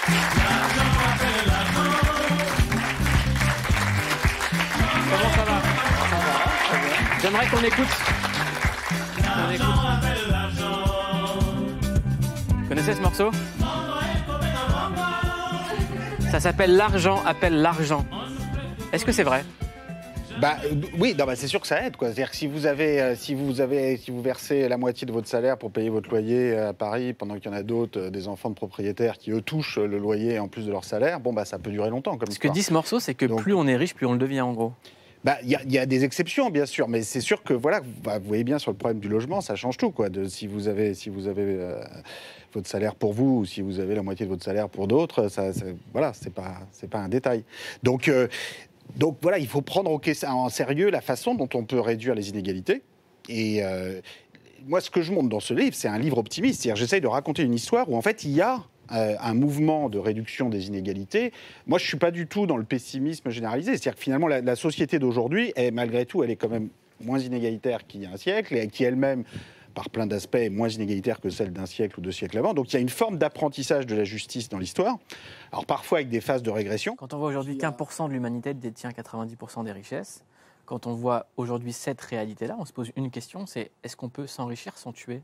Comment ça va? Ça va, très bien. J'aimerais qu'on écoute. Vous connaissez ce morceau? Ça s'appelle L'argent appelle l'argent. Est-ce que c'est vrai? Oui, c'est sûr que ça aide, quoi. C'est-à-dire que si vous versez la moitié de votre salaire pour payer votre loyer à Paris, pendant qu'il y en a d'autres, des enfants de propriétaires qui eux touchent le loyer en plus de leur salaire, ça peut durer longtemps comme Ce histoire. que dit ce morceau, c'est que plus on est riche, plus on le devient en gros. Il y a des exceptions, bien sûr, mais c'est sûr que vous voyez bien sur le problème du logement, ça change tout, quoi. Si vous avez votre salaire pour vous, ou si vous avez la moitié de votre salaire pour d'autres, c'est pas un détail. Donc voilà, il faut prendre en sérieux la façon dont on peut réduire les inégalités. Et moi, ce que je montre dans ce livre, c'est un livre optimiste. C'est-à-dire, j'essaye de raconter une histoire où en fait il y a un mouvement de réduction des inégalités. Moi, je ne suis pas du tout dans le pessimisme généralisé. C'est-à-dire que finalement, la société d'aujourd'hui, malgré tout, elle est quand même moins inégalitaire qu'il y a un siècle, et qui elle-même, par plein d'aspects, est moins inégalitaire que celle d'un siècle ou 2 siècles avant. Donc il y a une forme d'apprentissage de la justice dans l'histoire. Alors parfois avec des phases de régression. Quand on voit aujourd'hui qu'1% de l'humanité détient 90% des richesses, quand on voit aujourd'hui cette réalité-là, on se pose une question, c'est est-ce qu'on peut s'enrichir sans tuer ?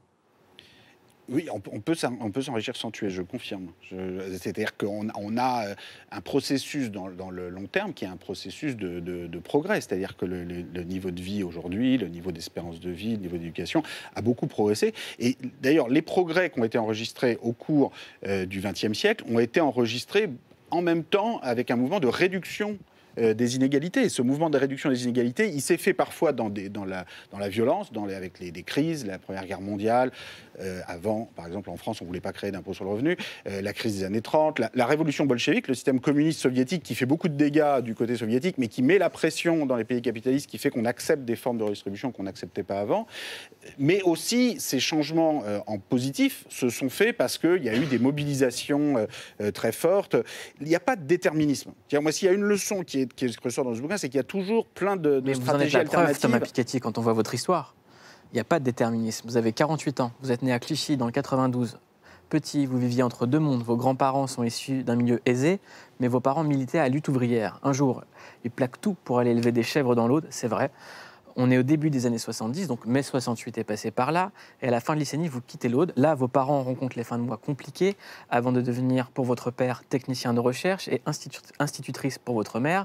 Oui, on peut s'enrichir sans tuer, je confirme. C'est-à-dire qu'on a un processus dans le long terme qui est un processus de progrès. C'est-à-dire que le niveau de vie aujourd'hui, le niveau d'espérance de vie, le niveau d'éducation a beaucoup progressé. Et d'ailleurs, les progrès qui ont été enregistrés au cours du XXe siècle ont été enregistrés en même temps avec un mouvement de réduction des inégalités. Et ce mouvement de réduction des inégalités, il s'est fait parfois dans la violence, avec des crises, la Première Guerre mondiale, avant, par exemple en France, on ne voulait pas créer d'impôt sur le revenu, la crise des années 30, la révolution bolchevique, le système communiste soviétique qui fait beaucoup de dégâts du côté soviétique, mais qui met la pression dans les pays capitalistes, qui fait qu'on accepte des formes de redistribution qu'on n'acceptait pas avant. Mais aussi, ces changements en positif se sont faits parce qu'il y a eu des mobilisations très fortes. Il n'y a pas de déterminisme. Moi, s'il y a une leçon qui est ressort dans ce bouquin, c'est qu'il y a toujours plein de stratégies alternatives. Vous en êtes la preuve, Thomas Piketty, quand on voit votre histoire. Il n'y a pas de déterminisme. Vous avez 48 ans, vous êtes né à Clichy dans le 92. Petit, vous viviez entre deux mondes. Vos grands-parents sont issus d'un milieu aisé, mais vos parents militaient à la lutte ouvrière. Un jour, ils plaquent tout pour aller élever des chèvres dans l'Aude, c'est vrai. On est au début des années 70, donc mai 68 est passé par là. Et à la fin de l'Icénie, vous quittez l'Aude. Là, vos parents rencontrent les fins de mois compliquées avant de devenir, pour votre père, technicien de recherche et institutrice pour votre mère.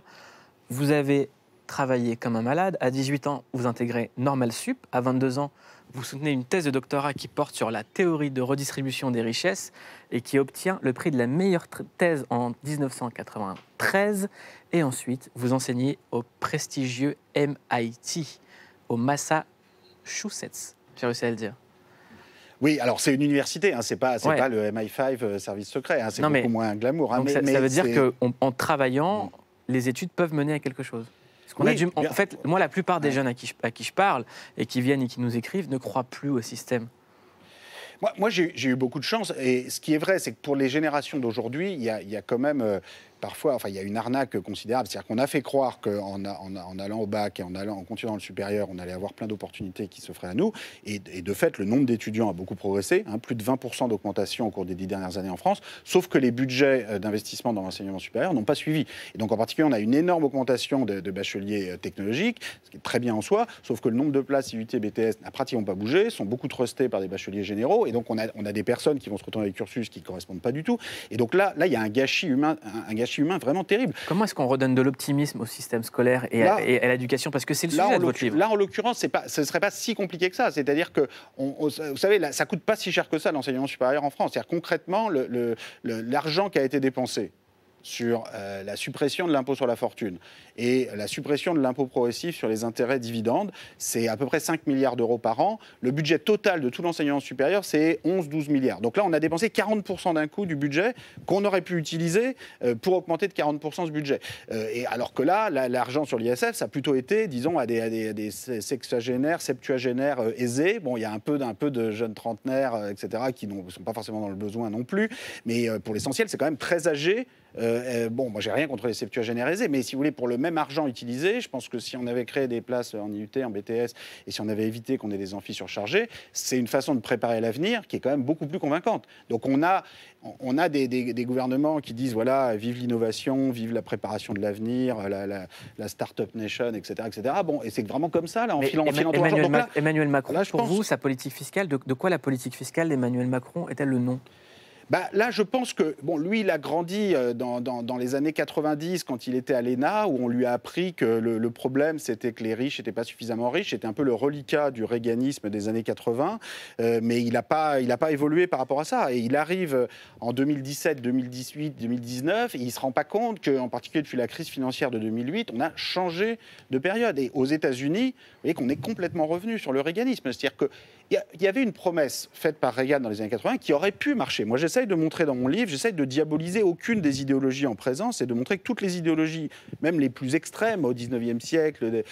Vous avez travaillé comme un malade. À 18 ans, vous intégrez Normal Sup. À 22 ans, vous soutenez une thèse de doctorat qui porte sur la théorie de redistribution des richesses et qui obtient le prix de la meilleure thèse en 1993. Et ensuite, vous enseignez au prestigieux MIT, au Massachusetts. J'ai réussi à le dire. Oui, alors c'est une université, c'est pas le MI5 service secret, c'est beaucoup moins glamour. Donc ça veut dire qu'en travaillant, les études peuvent mener à quelque chose. En fait, moi, la plupart des jeunes à qui je parle et qui viennent et qui nous écrivent ne croient plus au système. Moi j'ai eu beaucoup de chance. Et ce qui est vrai, c'est que pour les générations d'aujourd'hui, il y a quand même... Parfois, il y a une arnaque considérable. C'est-à-dire qu'on a fait croire qu'en allant au bac et en continuant dans le supérieur, on allait avoir plein d'opportunités qui se feraient à nous. Et de fait, le nombre d'étudiants a beaucoup progressé, plus de 20% d'augmentation au cours des 10 dernières années en France, sauf que les budgets d'investissement dans l'enseignement supérieur n'ont pas suivi. Et donc, en particulier, on a une énorme augmentation de bacheliers technologiques, ce qui est très bien en soi, sauf que le nombre de places IUT, BTS n'a pratiquement pas bougé, sont beaucoup trustés par des bacheliers généraux. Et donc, on a des personnes qui vont se retrouver avec des cursus qui ne correspondent pas du tout. Et donc là, il y a un gâchis humain vraiment terrible. Comment est-ce qu'on redonne de l'optimisme au système scolaire et à l'éducation ? Parce que c'est le sujet de votre livre. Là, en l'occurrence, ce ne serait pas si compliqué que ça. C'est-à-dire que, vous savez, ça ne coûte pas si cher que ça, l'enseignement supérieur en France. C'est-à-dire concrètement, l'argent qui a été dépensé sur la suppression de l'impôt sur la fortune et la suppression de l'impôt progressif sur les intérêts dividendes, c'est à peu près 5 milliards d'euros par an. Le budget total de tout l'enseignement supérieur, c'est 11-12 milliards. Donc là, on a dépensé 40% d'un coup du budget qu'on aurait pu utiliser pour augmenter de 40% ce budget. Et alors que là, l'argent sur l'ISF, ça a plutôt été, disons, à des sexagénaires, septuagénaires aisés. Bon, il y a un peu de jeunes trentenaires, etc., qui ne sont pas forcément dans le besoin non plus. Mais pour l'essentiel, c'est quand même très âgé Bon, moi, j'ai rien contre les septuagénaires aisés, mais si vous voulez, pour le même argent utilisé, je pense que si on avait créé des places en IUT, en BTS, et si on avait évité qu'on ait des amphis surchargés, c'est une façon de préparer l'avenir qui est quand même beaucoup plus convaincante. Donc on a des gouvernements qui disent, voilà, vive l'innovation, vive la préparation de l'avenir, la start-up nation, etc., etc. Bon, et c'est vraiment comme ça, là, en filant Emmanuel Macron, là, pour vous, sa politique fiscale, de quoi la politique fiscale d'Emmanuel Macron est-elle le nom ? Là, je pense que, bon, lui, il a grandi dans les années 90, quand il était à l'ENA, où on lui a appris que le problème, c'était que les riches n'étaient pas suffisamment riches. C'était un peu le reliquat du reaganisme des années 80, mais il n'a pas évolué par rapport à ça. Et il arrive en 2017, 2018, 2019, et il ne se rend pas compte qu'en particulier depuis la crise financière de 2008, on a changé de période. Et aux États-Unis, vous voyez qu'on est complètement revenu sur le reaganisme. C'est-à-dire qu'il y avait une promesse faite par Reagan dans les années 80 qui aurait pu marcher. Moi, j'essaye de montrer dans mon livre, j'essaye de diaboliser aucune des idéologies en présence et de montrer que toutes les idéologies, même les plus extrêmes au 19e siècle,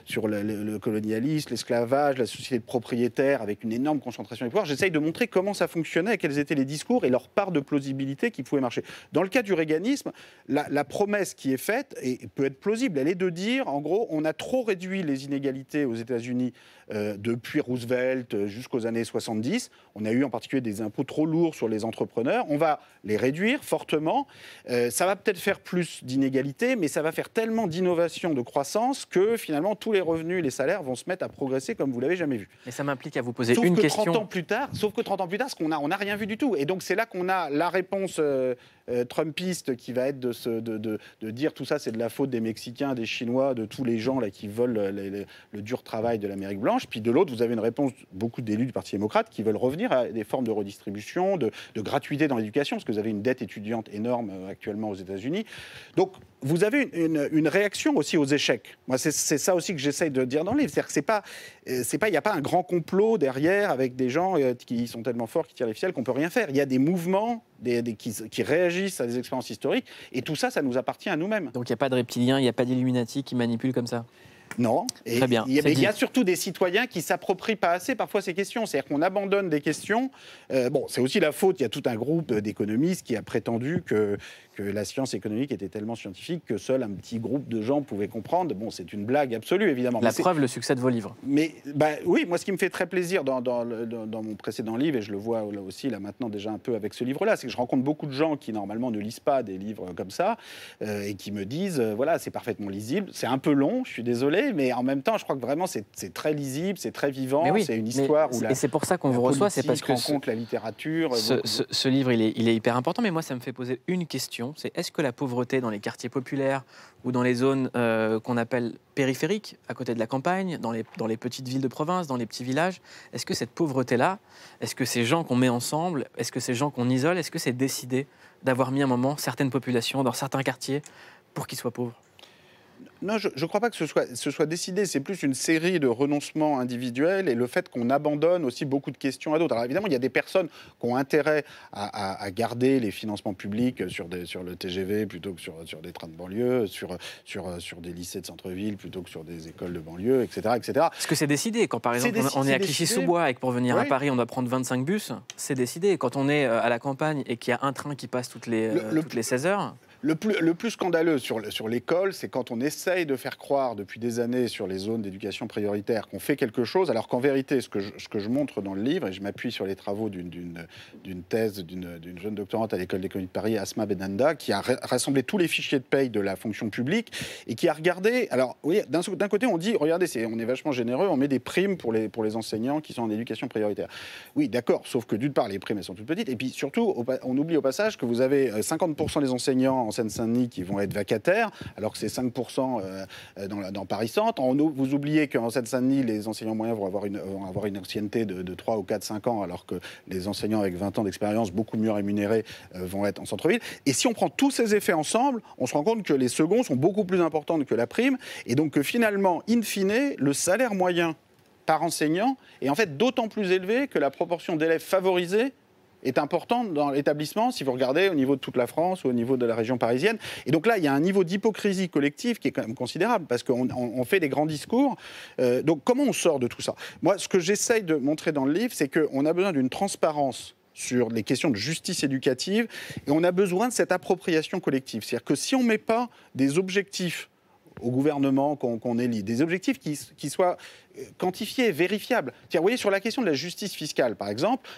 sur le colonialisme, l'esclavage, la société de propriétaires avec une énorme concentration des pouvoirs, j'essaye de montrer comment ça fonctionnait, quels étaient les discours et leur part de plausibilité qui pouvait marcher. Dans le cas du reaganisme, la promesse qui est faite et peut être plausible, elle est de dire, en gros, on a trop réduit les inégalités aux États-Unis depuis Roosevelt jusqu'aux années 70. On a eu en particulier des impôts trop lourds sur les entrepreneurs. On va les réduire fortement. Ça va peut-être faire plus d'inégalités, mais ça va faire tellement d'innovation, de croissance, que finalement tous les revenus et les salaires vont se mettre à progresser comme vous l'avez jamais vu. Et ça m'implique à vous poser une question. Sauf que 30 ans plus tard, on n'a rien vu du tout. Et donc c'est là qu'on a la réponse trumpiste qui va être de dire tout ça c'est de la faute des Mexicains, des Chinois, de tous les gens là, qui veulent le dur travail de l'Amérique blanche. Puis de l'autre, vous avez une réponse beaucoup d'élus du Parti démocrate qui veulent revenir à des formes de redistribution, de gratuité dans l'éducation, parce que vous avez une dette étudiante énorme actuellement aux États-Unis. Donc vous avez une réaction aussi aux échecs. Moi, c'est ça aussi que j'essaye de dire dans le livre. C'est-à-dire qu'il n'y a pas un grand complot derrière avec des gens qui sont tellement forts, qui tirent les ficelles qu'on ne peut rien faire. Il y a des mouvements qui réagissent à des expériences historiques, et tout ça, ça nous appartient à nous-mêmes. Donc il n'y a pas de reptiliens, il n'y a pas d'illuminati qui manipulent comme ça ? Non. Très bien. Il y a surtout des citoyens qui ne s'approprient pas assez parfois ces questions. C'est-à-dire qu'on abandonne des questions. C'est aussi la faute. Il y a tout un groupe d'économistes qui a prétendu que la science économique était tellement scientifique que seul un petit groupe de gens pouvait comprendre. Bon, c'est une blague absolue, évidemment. La preuve, le succès de vos livres. Mais oui, moi, ce qui me fait très plaisir dans mon précédent livre, et je le vois là aussi, là maintenant déjà un peu avec ce livre-là, c'est que je rencontre beaucoup de gens qui, normalement, ne lisent pas des livres comme ça et qui me disent, voilà, c'est parfaitement lisible. C'est un peu long, je suis désolé, mais en même temps, je crois que vraiment, c'est très lisible, c'est très vivant, oui, c'est une histoire et c'est pour ça qu'on vous reçoit, c'est parce que rencontre la littérature. Ce livre, il est hyper important, mais moi, ça me fait poser une question, c'est est-ce que la pauvreté dans les quartiers populaires ou dans les zones qu'on appelle périphériques, à côté de la campagne, dans les petites villes de province, dans les petits villages, est-ce que cette pauvreté-là, est-ce que ces gens qu'on met ensemble, est-ce que ces gens qu'on isole, est-ce que c'est décidé d'avoir mis un moment certaines populations dans certains quartiers pour qu'ils soient pauvres ? Non, je ne crois pas que ce soit décidé. C'est plus une série de renoncements individuels et le fait qu'on abandonne aussi beaucoup de questions à d'autres. Alors évidemment, il y a des personnes qui ont intérêt à garder les financements publics sur le TGV plutôt que sur des trains de banlieue, sur des lycées de centre-ville plutôt que sur des écoles de banlieue, etc. etc. Est-ce que c'est décidé ? Quand par exemple on est à Clichy-sous-Bois et que pour venir à Paris on doit prendre 25 bus, c'est décidé. Quand on est à la campagne et qu'il y a un train qui passe toutes les 16 heures... Le plus scandaleux sur l'école, c'est quand on essaye de faire croire depuis des années sur les zones d'éducation prioritaire qu'on fait quelque chose, alors qu'en vérité, ce que je montre dans le livre, et je m'appuie sur les travaux d'une thèse d'une jeune doctorante à l'école d'économie de Paris, Asma Benanda, qui a rassemblé tous les fichiers de paye de la fonction publique et qui a regardé... Alors, oui, d'un côté, on dit, regardez, on est vachement généreux, on met des primes pour les enseignants qui sont en éducation prioritaire. Oui, d'accord, sauf que d'une part, les primes, elles sont toutes petites, et puis surtout, on oublie au passage que vous avez 50% des enseignants en Seine-Saint-Denis qui vont être vacataires, alors que c'est 5% dans Paris-Centre. Vous oubliez qu'en Seine-Saint-Denis, les enseignants moyens vont avoir une ancienneté de 3 ou 4, 5 ans, alors que les enseignants avec 20 ans d'expérience, beaucoup mieux rémunérés, vont être en centre-ville. Et si on prend tous ces effets ensemble, on se rend compte que les seconds sont beaucoup plus importants que la prime, et donc que finalement, in fine, le salaire moyen par enseignant est en fait d'autant plus élevé que la proportion d'élèves favorisés est importante dans l'établissement, si vous regardez au niveau de toute la France ou au niveau de la région parisienne. Et donc là, il y a un niveau d'hypocrisie collective qui est quand même considérable, parce qu'on fait des grands discours. Donc comment on sort de tout ça ? Moi, ce que j'essaye de montrer dans le livre, c'est qu'on a besoin d'une transparence sur les questions de justice éducative, et on a besoin de cette appropriation collective. C'est-à-dire que si on ne met pas des objectifs au gouvernement qu'on élit, des objectifs qui soient quantifiés, vérifiables. Vous voyez, sur la question de la justice fiscale, par exemple,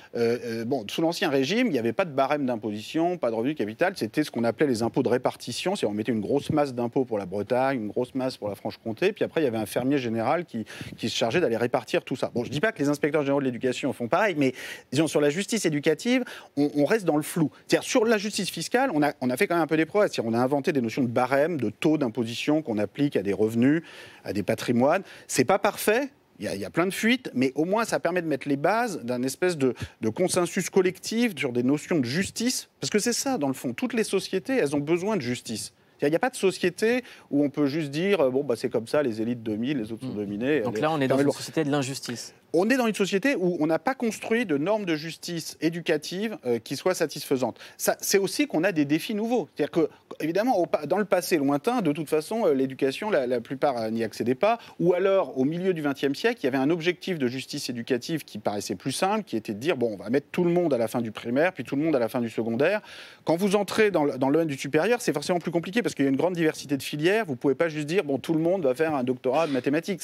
sous l'Ancien Régime, il n'y avait pas de barème d'imposition, pas de revenu capital, c'était ce qu'on appelait les impôts de répartition, c'est-à-dire on mettait une grosse masse d'impôts pour la Bretagne, une grosse masse pour la Franche-Comté, puis après il y avait un fermier général qui se chargeait d'aller répartir tout ça. Bon, je ne dis pas que les inspecteurs généraux de l'éducation font pareil, mais disons, sur la justice éducative, on reste dans le flou. C'est-à-dire, sur la justice fiscale, on a fait quand même un peu des progrès, c'est-à-dire on a inventé des notions de barème, de taux d'imposition qu'on applique à des revenus, à des patrimoines. C'est pas parfait. Il y a plein de fuites, mais au moins ça permet de mettre les bases d'un espèce de consensus collectif sur des notions de justice. Parce que c'est ça, dans le fond. Toutes les sociétés, elles ont besoin de justice. Il n'y a pas de société où on peut juste dire c'est comme ça, les élites dominent, les autres sont dominés. Donc là, on est dans une société de l'injustice. On est dans une société où on n'a pas construit de normes de justice éducative qui soient satisfaisantes. C'est aussi qu'on a des défis nouveaux. C'est-à-dire que, évidemment, dans le passé lointain, de toute façon, l'éducation, la plupart n'y accédaient pas. Ou alors, au milieu du XXe siècle, il y avait un objectif de justice éducative qui paraissait plus simple, qui était de dire, on va mettre tout le monde à la fin du primaire, puis tout le monde à la fin du secondaire. Quand vous entrez dans le domaine du supérieur, c'est forcément plus compliqué parce qu'il y a une grande diversité de filières. Vous ne pouvez pas juste dire, tout le monde va faire un doctorat de mathématiques.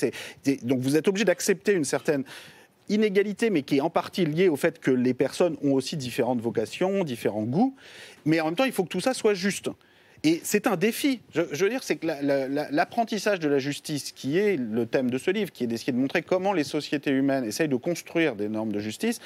Donc, vous êtes obligé d'accepter une certaine inégalité, mais qui est en partie liée au fait que les personnes ont aussi différentes vocations, différents goûts. Mais en même temps, il faut que tout ça soit juste. Et c'est un défi. Je veux dire, c'est que l'apprentissage de la justice, qui est le thème de ce livre, qui est d'essayer de montrer comment les sociétés humaines essayent de construire des normes de justice,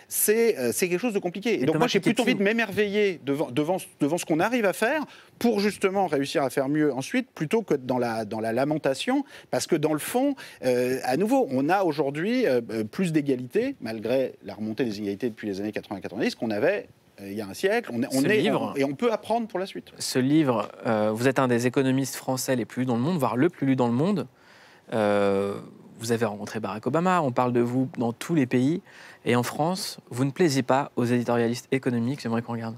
c'est quelque chose de compliqué. Et donc moi, j'ai plutôt envie de m'émerveiller devant ce qu'on arrive à faire pour justement réussir à faire mieux ensuite, plutôt que dans la lamentation, parce que dans le fond, à nouveau, on a aujourd'hui plus d'égalité, malgré la remontée des inégalités depuis les années 80-90, qu'on avait il y a un siècle. Et on peut apprendre pour la suite. Ce livre, vous êtes un des économistes français les plus lus dans le monde, voire le plus lu dans le monde. Vous avez rencontré Barack Obama, on parle de vous dans tous les pays. Et en France, vous ne plaisiez pas aux éditorialistes économiques. J'aimerais qu'on regarde.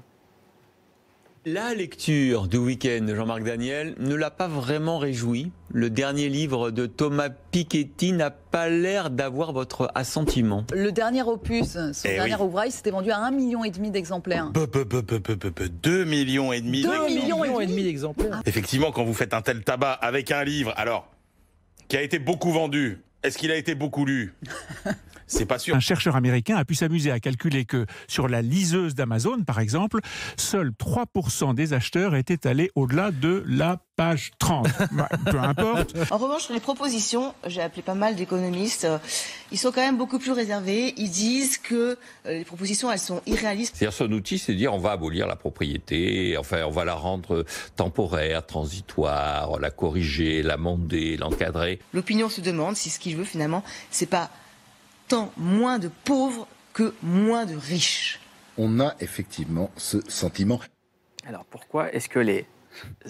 La lecture du week-end de Jean-Marc Daniel ne l'a pas vraiment réjoui. Le dernier livre de Thomas Piketty n'a pas l'air d'avoir votre assentiment. Le dernier opus, son dernier ouvrage, s'était vendu à 1,5 million d'exemplaires. 2,5 millions. 2,5 millions d'exemplaires. Effectivement, quand vous faites un tel tabac avec un livre, alors, qui a été beaucoup vendu, est-ce qu'il a été beaucoup lu ? C'est pas sûr. Un chercheur américain a pu s'amuser à calculer que sur la liseuse d'Amazon, par exemple, seuls 3% des acheteurs étaient allés au-delà de la page 30. Peu importe. En revanche, sur les propositions, j'ai appelé pas mal d'économistes, ils sont quand même beaucoup plus réservés. Ils disent que les propositions, elles sont irréalistes. C'est-à-dire son outil, c'est de dire on va abolir la propriété, enfin on va la rendre temporaire, transitoire, la corriger, l'amender, l'encadrer. L'opinion se demande si ce qu'il veut finalement, c'est pas tant moins de pauvres que moins de riches. On a effectivement ce sentiment. Alors pourquoi est-ce que les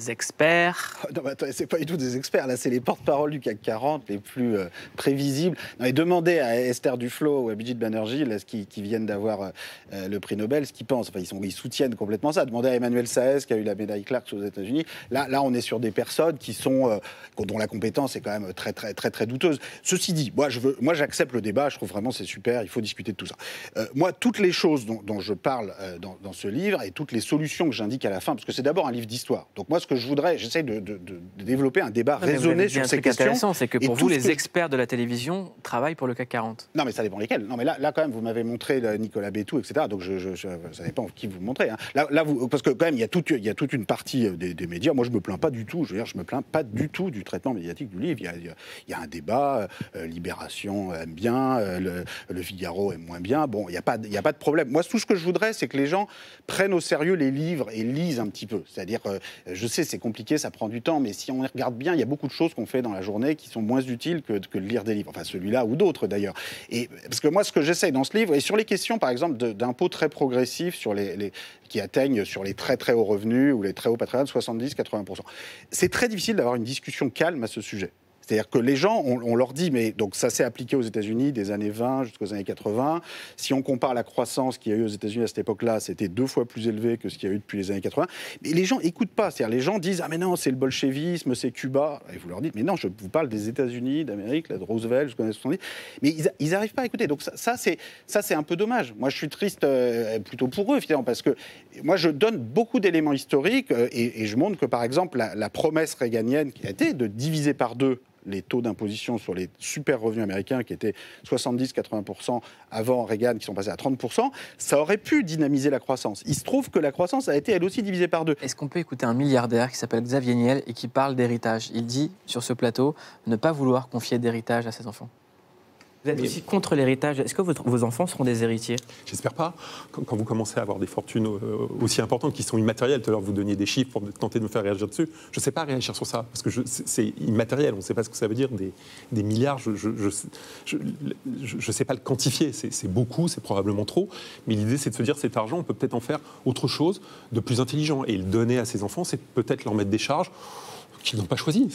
experts... Non, mais attends, c'est pas du tout des experts, là, c'est les porte-paroles du CAC 40 les plus prévisibles. Non, mais demandez à Esther Duflo ou à Abhijit Banerjee, là, qui viennent d'avoir le prix Nobel, ce qu'ils pensent. Enfin, ils soutiennent complètement ça. Demandez à Emmanuel Saez, qui a eu la médaille Clark aux États-Unis. Là, on est sur des personnes qui sont, dont la compétence est quand même très, très, très, très douteuse. Ceci dit, moi, j'accepte le débat. Je trouve vraiment c'est super. Il faut discuter de tout ça. Moi, toutes les choses dont je parle dans ce livre et toutes les solutions que j'indique à la fin, parce que c'est d'abord un livre d'histoire. Donc moi, ce que je voudrais, j'essaie de développer un débat raisonné sur ces questions. Intéressant, c'est que pour vous, les experts de la télévision travaillent pour le CAC 40. Non, mais ça dépend lesquels. Non, mais là quand même, vous m'avez montré Nicolas Bétou, etc. Donc ça dépend qui vous montrez. Hein. Là, parce que quand même, il y a toute une partie des médias. Moi, je me plains pas du tout. Je veux dire, je me plains pas du tout du traitement médiatique du livre. Il y a un débat. Libération aime bien, le Figaro aime moins bien. Bon, il y a pas de problème. Moi, tout ce que je voudrais, c'est que les gens prennent au sérieux les livres et lisent un petit peu. C'est-à-dire, je sais, c'est compliqué, ça prend du temps, mais si on y regarde bien, il y a beaucoup de choses qu'on fait dans la journée qui sont moins utiles que de lire des livres. Enfin, celui-là ou d'autres, d'ailleurs. Et parce que moi, ce que j'essaye dans ce livre, et sur les questions, par exemple, d'impôts très progressifs sur qui atteignent sur les très, très hauts revenus ou les très hauts patrimoines, 70-80%. C'est très difficile d'avoir une discussion calme à ce sujet. C'est-à-dire que les gens, on leur dit, mais donc ça s'est appliqué aux États-Unis des années 20 jusqu'aux années 80. Si on compare la croissance qu'il y a eu aux États-Unis à cette époque-là, c'était 2 fois plus élevé que ce qu'il y a eu depuis les années 80. Mais les gens n'écoutent pas. C'est-à-dire les gens disent, ah mais non, c'est le bolchevisme, c'est Cuba. Et vous leur dites, mais non, je vous parle des États-Unis, d'Amérique, de Roosevelt, je connais 70. Mais ils n'arrivent pas à écouter. Donc ça c'est un peu dommage. Moi, je suis triste plutôt pour eux, finalement, parce que moi, je donne beaucoup d'éléments historiques et je montre que, par exemple, la promesse réganienne qui a été de diviser par 2 les taux d'imposition sur les super revenus américains qui étaient 70-80% avant Reagan, qui sont passés à 30%, ça aurait pu dynamiser la croissance. Il se trouve que la croissance a été elle aussi divisée par 2. Est-ce qu'on peut écouter un milliardaire qui s'appelle Xavier Niel et qui parle d'héritage? Il dit sur ce plateau ne pas vouloir confier d'héritage à ses enfants. Vous êtes aussi contre l'héritage. Est-ce que vos enfants seront des héritiers? J'espère pas. Quand vous commencez à avoir des fortunes aussi importantes qui sont immatérielles, tout à l'heure vous donniez des chiffres pour tenter de me faire réagir dessus, je ne sais pas réagir sur ça, parce que c'est immatériel, on ne sait pas ce que ça veut dire, des milliards, je ne sais pas le quantifier, c'est beaucoup, c'est probablement trop, mais l'idée c'est de se dire cet argent, on peut peut-être en faire autre chose de plus intelligent, et le donner à ses enfants, c'est peut-être leur mettre des charges qu'ils n'ont pas choisi.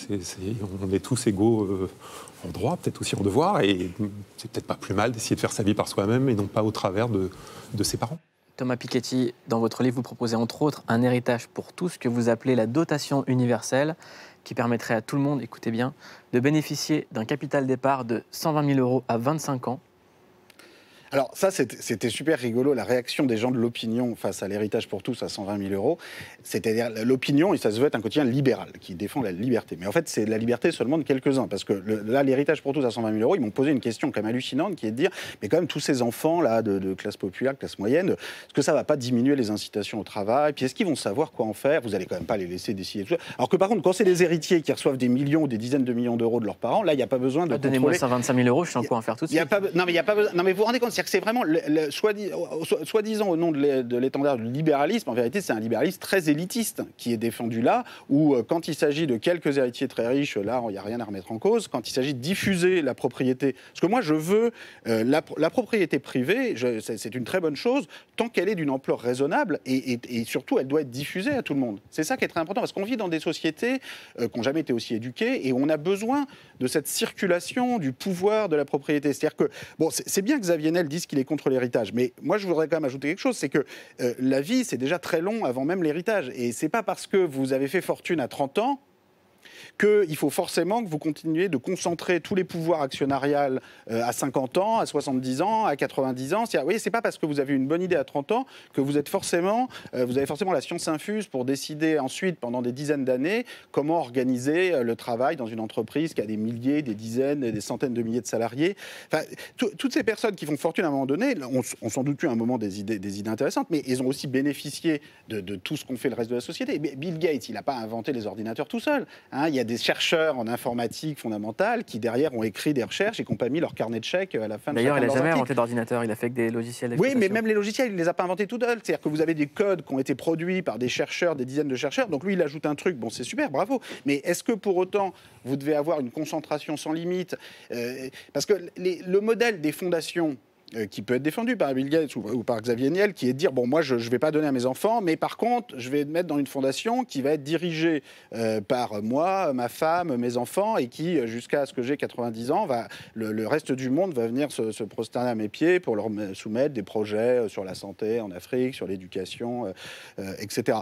On est tous égaux en droit, peut-être aussi en devoir, et c'est peut-être pas plus mal d'essayer de faire sa vie par soi-même et non pas au travers de ses parents. Thomas Piketty, dans votre livre, vous proposez entre autres un héritage pour tous que vous appelez la dotation universelle, qui permettrait à tout le monde, écoutez bien, de bénéficier d'un capital départ de 120 000 € à 25 ans. Alors ça, c'était super rigolo, la réaction des gens de l'opinion face à l'héritage pour tous à 120 000 €. C'est-à-dire l'opinion, et ça se veut être un quotidien libéral qui défend la liberté. Mais en fait, c'est la liberté seulement de quelques-uns. Parce que là, l'héritage pour tous à 120 000 €, ils m'ont posé une question quand même hallucinante qui est de dire, mais quand même tous ces enfants là de classe populaire, classe moyenne, est-ce que ça ne va pas diminuer les incitations au travail? Puis est-ce qu'ils vont savoir quoi en faire? Vous n'allez quand même pas les laisser décider tout ça. Alors que par contre, quand c'est des héritiers qui reçoivent des millions ou des dizaines de millions d'euros de leurs parents, là, il n'y a pas besoin de Donnez-moi 125 000 €, je sais quoi en faire tout de suite. Non, mais il n'y a pas besoin. Non, mais vous vous rendez compte, c'est que c'est vraiment soi-disant au nom de l'étendard du libéralisme, en vérité, c'est un libéralisme très élitiste qui est défendu là, où quand il s'agit de quelques héritiers très riches, là, il n'y a rien à remettre en cause. Quand il s'agit de diffuser la propriété, parce que moi, je veux la propriété privée, c'est une très bonne chose, tant qu'elle est d'une ampleur raisonnable, et surtout, elle doit être diffusée à tout le monde. C'est ça qui est très important, parce qu'on vit dans des sociétés qui n'ont jamais été aussi éduquées, et on a besoin de cette circulation du pouvoir de la propriété. C'est-à-dire que, bon, c'est bien que Xavier Niel dise qu'il est contre l'héritage, mais moi je voudrais quand même ajouter quelque chose, c'est que la vie c'est déjà très long avant même l'héritage, et c'est pas parce que vous avez fait fortune à 30 ans qu'il faut forcément que vous continuiez de concentrer tous les pouvoirs actionnariales à 50 ans, à 70 ans, à 90 ans. Vous voyez, c'est pas parce que vous avez une bonne idée à 30 ans que vous avez forcément la science infuse pour décider ensuite, pendant des dizaines d'années, comment organiser le travail dans une entreprise qui a des milliers, des dizaines, des centaines de milliers de salariés. Enfin, toutes ces personnes qui font fortune à un moment donné ont sans doute eu à un moment des idées intéressantes, mais ils ont aussi bénéficié de tout ce qu'ont fait le reste de la société. Bill Gates, il n'a pas inventé les ordinateurs tout seul. Il y a des chercheurs en informatique fondamentale qui, derrière, ont écrit des recherches et qui n'ont pas mis leur carnet de chèques à la fin de D'ailleurs, il n'a jamais articles. inventé d'ordinateur, il a fait que des logiciels Oui, mais même les logiciels, il ne les a pas inventés tout seul. C'est-à-dire que vous avez des codes qui ont été produits par des chercheurs, des dizaines de chercheurs. Donc lui, il ajoute un truc, bon, c'est super, bravo. Mais est-ce que pour autant, vous devez avoir une concentration sans limite? Parce que le modèle des fondations qui peut être défendu par Bill Gates ou par Xavier Niel, qui est de dire, bon, moi, je ne vais pas donner à mes enfants, mais par contre, je vais mettre dans une fondation qui va être dirigée par moi, ma femme, mes enfants, et qui, jusqu'à ce que j'ai 90 ans, le reste du monde va venir se prosterner à mes pieds pour leur soumettre des projets sur la santé en Afrique, sur l'éducation, etc.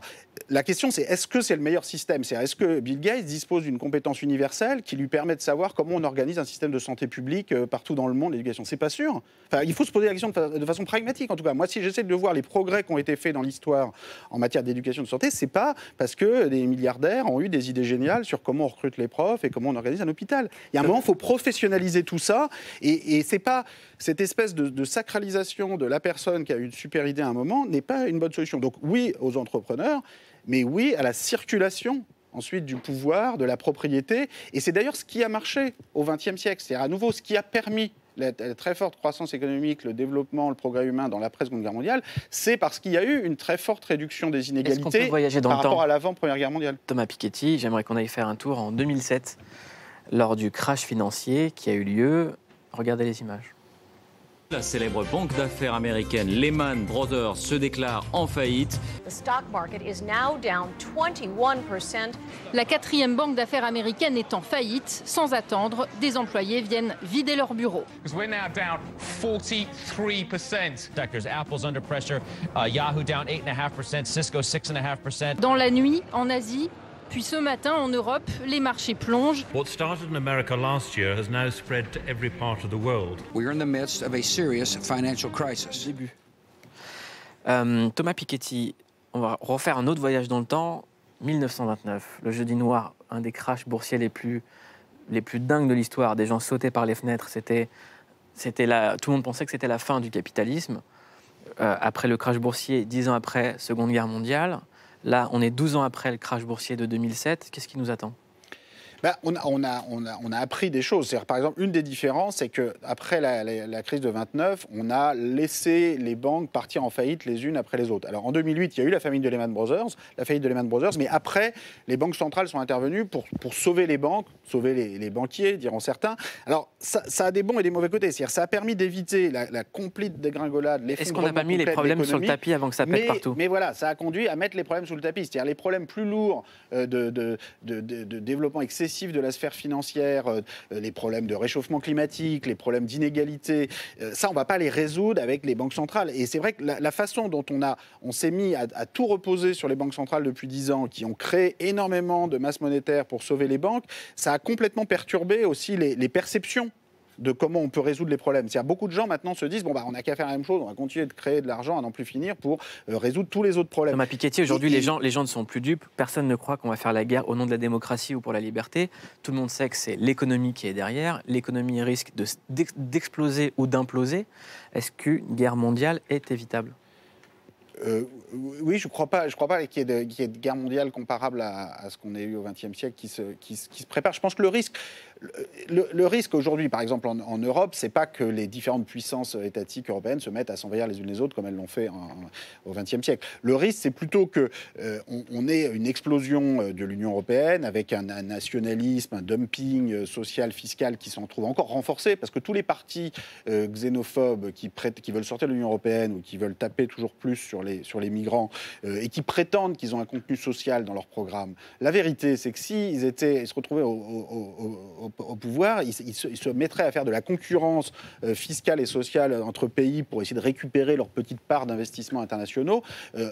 La question, c'est est-ce que c'est le meilleur système? Est-ce que Bill Gates dispose d'une compétence universelle qui lui permet de savoir comment on organise un système de santé publique partout dans le monde, l'éducation? C'est pas sûr. Enfin, il faut se poser la question de façon pragmatique, en tout cas. Moi, si j'essaie de voir les progrès qui ont été faits dans l'histoire en matière d'éducation et de santé, c'est pas parce que des milliardaires ont eu des idées géniales sur comment on recrute les profs et comment on organise un hôpital. Il y a un moment, il faut professionnaliser tout ça, et c'est pas cette espèce de sacralisation de la personne qui a eu une super idée à un moment n'est pas une bonne solution. Donc oui aux entrepreneurs, mais oui à la circulation ensuite du pouvoir, de la propriété, et c'est d'ailleurs ce qui a marché au XXe siècle. C'est à nouveau ce qui a permis la très forte croissance économique, le développement, le progrès humain dans l'après-Seconde Guerre mondiale, c'est parce qu'il y a eu une très forte réduction des inégalités par rapport à l'avant-Première Guerre mondiale. Thomas Piketty, j'aimerais qu'on aille faire un tour en 2007, lors du crash financier qui a eu lieu. Regardez les images. La célèbre banque d'affaires américaine Lehman Brothers se déclare en faillite. The stock market is now down 21%. La quatrième banque d'affaires américaine est en faillite. Sans attendre, des employés viennent vider leurs bureaux. We're now down 43%. Sectors, Apple's under pressure, Yahoo down 8.5%, Cisco 6.5%. Dans la nuit, en Asie, puis ce matin, en Europe, les marchés plongent. What started in America last year has now spread to every part of the world. We're in the midst of a serious financial crisis. Thomas Piketty, on va refaire un autre voyage dans le temps. 1929, le jeudi noir, un des crashs boursiers les plus dingues de l'histoire. Des gens sautaient par les fenêtres. Tout le monde pensait que c'était la fin du capitalisme. Après le crash boursier, 10 ans après, Seconde Guerre mondiale. Là, on est 12 ans après le crash boursier de 2007. Qu'est-ce qui nous attend ? On a appris des choses. C'est-à-dire, par exemple, une des différences, c'est qu'après la crise de 29, on a laissé les banques partir en faillite les unes après les autres. Alors, en 2008, il y a eu la faillite de Lehman Brothers, mais après, les banques centrales sont intervenues pour sauver les banques, sauver les banquiers, diront certains. Alors, ça a des bons et des mauvais côtés. C'est-à-dire, ça a permis d'éviter la complète dégringolade, l'effondrement. Est-ce qu'on n'a pas mis les problèmes sur le tapis avant que ça pète partout ? Mais voilà, ça a conduit à mettre les problèmes sous le tapis. C'est-à-dire, les problèmes plus lourds de développement excessif de la sphère financière, les problèmes de réchauffement climatique, les problèmes d'inégalité, ça, on ne va pas les résoudre avec les banques centrales. Et c'est vrai que la façon dont on s'est mis à tout reposer sur les banques centrales depuis 10 ans, qui ont créé énormément de masse monétaire pour sauver les banques, ça a complètement perturbé aussi les perceptions de comment on peut résoudre les problèmes. C'est-à-dire, beaucoup de gens maintenant se disent, on n'a qu'à faire la même chose, on va continuer de créer de l'argent à n'en plus finir pour résoudre tous les autres problèmes. Thomas Piketty, aujourd'hui, les gens ne sont plus dupes. Personne ne croit qu'on va faire la guerre au nom de la démocratie ou pour la liberté. Tout le monde sait que c'est l'économie qui est derrière. L'économie risque d'exploser ou d'imploser. Est-ce qu'une guerre mondiale est évitable ? Oui, je ne crois pas qu'il y ait de guerre mondiale comparable à ce qu'on a eu au XXe siècle qui se prépare. Je pense que le risque aujourd'hui, par exemple en Europe, c'est pas que les différentes puissances étatiques européennes se mettent à s'envahir les unes les autres comme elles l'ont fait au XXe siècle. Le risque, c'est plutôt qu'on ait une explosion de l'Union européenne avec un nationalisme, un dumping social, fiscal qui s'en trouve encore renforcé, parce que tous les partis xénophobes qui veulent sortir de l'Union européenne ou qui veulent taper toujours plus sur les migrants et qui prétendent qu'ils ont un contenu social dans leur programme, la vérité, c'est que s'ils se retrouvaient au pouvoir, ils se mettraient à faire de la concurrence fiscale et sociale entre pays pour essayer de récupérer leur petite part d'investissements internationaux,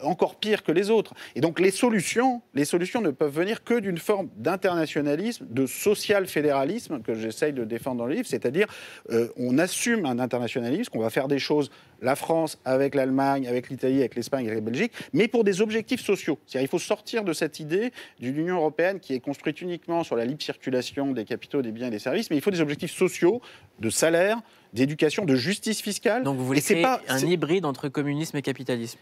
encore pire que les autres. Et donc les solutions ne peuvent venir que d'une forme d'internationalisme, de social-fédéralisme que j'essaye de défendre dans le livre, c'est-à-dire on assume un internationalisme, qu'on va faire des choses, la France avec l'Allemagne, avec l'Italie, avec l'Espagne, avec la Belgique, mais pour des objectifs sociaux. C'est-à-dire il faut sortir de cette idée d'une Union européenne qui est construite uniquement sur la libre circulation des capitaux, des biens et des services, mais il faut des objectifs sociaux, de salaire, d'éducation, de justice fiscale. Donc vous voulez créer un hybride entre communisme et capitalisme ?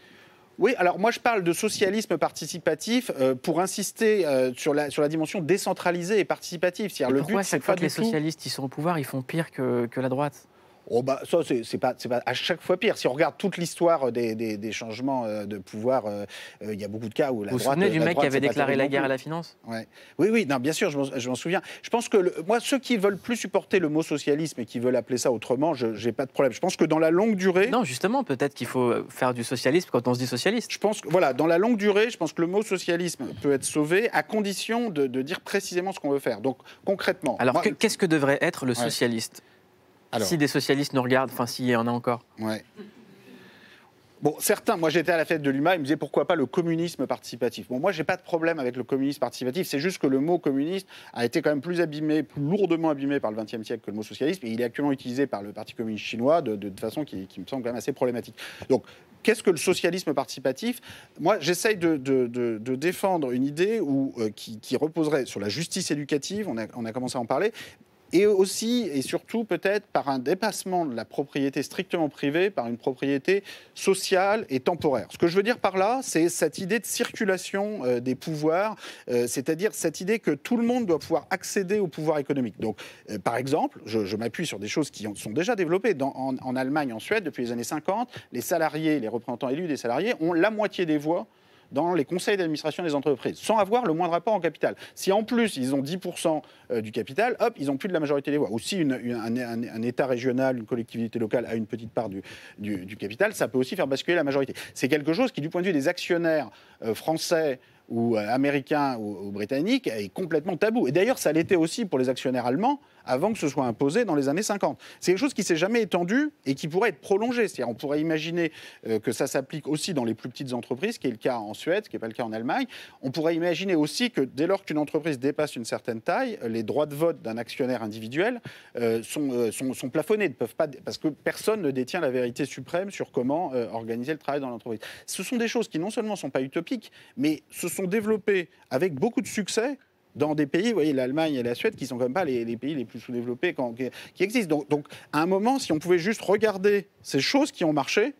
Oui, alors moi je parle de socialisme participatif pour insister sur la dimension décentralisée et participative. C'est-à-dire, pourquoi chaque fois que les socialistes ils sont au pouvoir, ils font pire que la droite ? Ça, c'est pas à chaque fois pire. Si on regarde toute l'histoire des changements de pouvoir, il y a beaucoup de cas où la droite... Vous vous souvenez du mec qui avait déclaré la guerre à la finance ? Ouais. Oui, non, bien sûr, je m'en souviens. Je pense que, moi, ceux qui veulent plus supporter le mot socialisme et qui veulent appeler ça autrement, j'ai pas de problème. Je pense que dans la longue durée... Non, justement, peut-être qu'il faut faire du socialisme quand on se dit socialiste. Je pense que, dans la longue durée, je pense que le mot socialisme peut être sauvé à condition de dire précisément ce qu'on veut faire. Donc, concrètement... Alors, qu'est-ce que devrait être le socialiste ? Alors, si des socialistes nous regardent, s'il y en a encore. Ouais. Bon, certains, moi j'étais à la fête de l'UMA, ils me disaient pourquoi pas le communisme participatif. Bon, moi j'ai pas de problème avec le communisme participatif, c'est juste que le mot communiste a été quand même plus lourdement abîmé par le XXe siècle que le mot socialisme, et il est actuellement utilisé par le Parti communiste chinois de façon qui me semble quand même assez problématique. Donc, qu'est-ce que le socialisme participatif ? Moi, j'essaye de défendre une idée qui reposerait sur la justice éducative, on a commencé à en parler, et aussi et surtout peut-être par un dépassement de la propriété strictement privée par une propriété sociale et temporaire. Ce que je veux dire par là, c'est cette idée de circulation des pouvoirs, c'est-à-dire cette idée que tout le monde doit pouvoir accéder au pouvoir économique. Donc, par exemple, je m'appuie sur des choses qui sont déjà développées. En Allemagne, en Suède, depuis les années 50, les salariés, les représentants élus des salariés ont la moitié des voix dans les conseils d'administration des entreprises, sans avoir le moindre rapport en capital. Si en plus ils ont 10% du capital, hop, ils n'ont plus de la majorité des voix. Ou si un État régional, une collectivité locale a une petite part du capital, ça peut aussi faire basculer la majorité. C'est quelque chose qui, du point de vue des actionnaires français ou américains ou britanniques, est complètement tabou. Et d'ailleurs, ça l'était aussi pour les actionnaires allemands avant que ce soit imposé dans les années 50. C'est quelque chose qui ne s'est jamais étendu et qui pourrait être prolongé. C'est-à-dire, on pourrait imaginer que ça s'applique aussi dans les plus petites entreprises, qui est le cas en Suède, ce qui n'est pas le cas en Allemagne. On pourrait imaginer aussi que dès lors qu'une entreprise dépasse une certaine taille, les droits de vote d'un actionnaire individuel sont plafonnés, ne peuvent pas, parce que personne ne détient la vérité suprême sur comment organiser le travail dans l'entreprise. Ce sont des choses qui non seulement ne sont pas utopiques, mais se sont développées avec beaucoup de succès dans des pays, vous voyez, l'Allemagne et la Suède, qui sont quand même pas les pays les plus sous-développés qui existent. Donc, à un moment, si on pouvait juste regarder ces choses qui ont marché,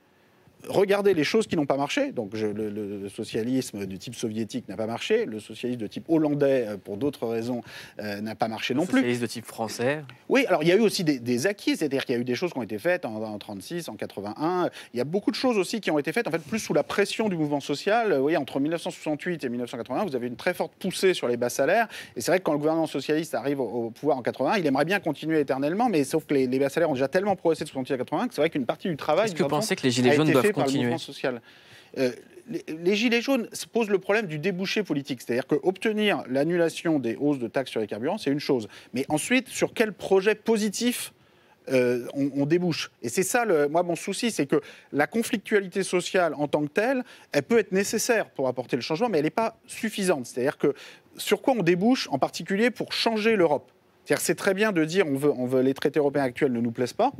regarder les choses qui n'ont pas marché. Donc le socialisme de type soviétique n'a pas marché, le socialisme de type hollandais, pour d'autres raisons, n'a pas marché non plus. Le socialisme de type français. Oui, alors il y a eu aussi des acquis, c'est-à-dire qu'il y a eu des choses qui ont été faites en 1936, en 1981. Il y a beaucoup de choses aussi qui ont été faites, en fait, plus sous la pression du mouvement social. Vous voyez, entre 1968 et 1980, vous avez une très forte poussée sur les bas salaires. Et c'est vrai que quand le gouvernement socialiste arrive au pouvoir en 1981, il aimerait bien continuer éternellement, mais sauf que les bas salaires ont déjà tellement progressé de 68 à 1980 que c'est vrai qu'une partie du travail... Est-ce que vous pensez que les Gilets jaunes doivent continuer social. Les Gilets jaunes posent le problème du débouché politique. C'est-à-dire qu'obtenir l'annulation des hausses de taxes sur les carburants, c'est une chose. Mais ensuite, sur quel projet positif on débouche. Et c'est ça, moi, mon souci, c'est que la conflictualité sociale en tant que telle, elle peut être nécessaire pour apporter le changement, mais elle n'est pas suffisante. C'est-à-dire que sur quoi on débouche, en particulier pour changer l'Europe. C'est-à-dire que c'est très bien de dire on veut les traités européens actuels ne nous plaisent pas,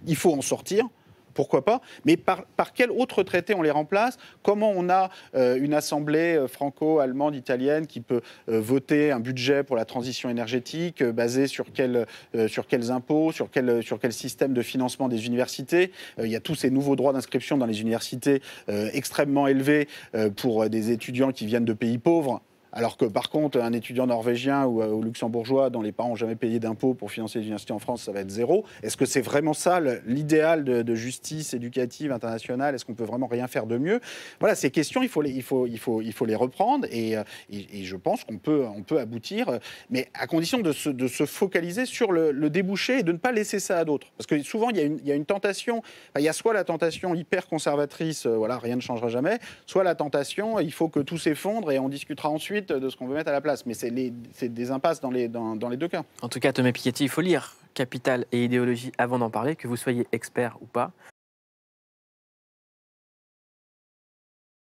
il faut en sortir. Pourquoi pas? Mais par quel autre traité on les remplace? Comment on a une assemblée franco-allemande, italienne qui peut voter un budget pour la transition énergétique basé sur quels impôts, sur quel système de financement des universités? Il y a tous ces nouveaux droits d'inscription dans les universités extrêmement élevés pour des étudiants qui viennent de pays pauvres. Alors que, par contre, un étudiant norvégien ou luxembourgeois dont les parents n'ont jamais payé d'impôts pour financer les universités en France, ça va être zéro. Est-ce que c'est vraiment ça l'idéal de justice éducative internationale? Est-ce qu'on peut vraiment rien faire de mieux? Voilà, ces questions, il faut les reprendre et je pense qu'on peut aboutir, mais à condition de se focaliser sur le débouché et de ne pas laisser ça à d'autres. Parce que souvent, il y a une tentation, il y a soit la tentation hyper conservatrice, voilà, rien ne changera jamais, soit la tentation, il faut que tout s'effondre et on discutera ensuite de ce qu'on veut mettre à la place. Mais c'est des impasses dans les deux cas. En tout cas, Thomas Piketty, il faut lire Capital et idéologie avant d'en parler, que vous soyez expert ou pas.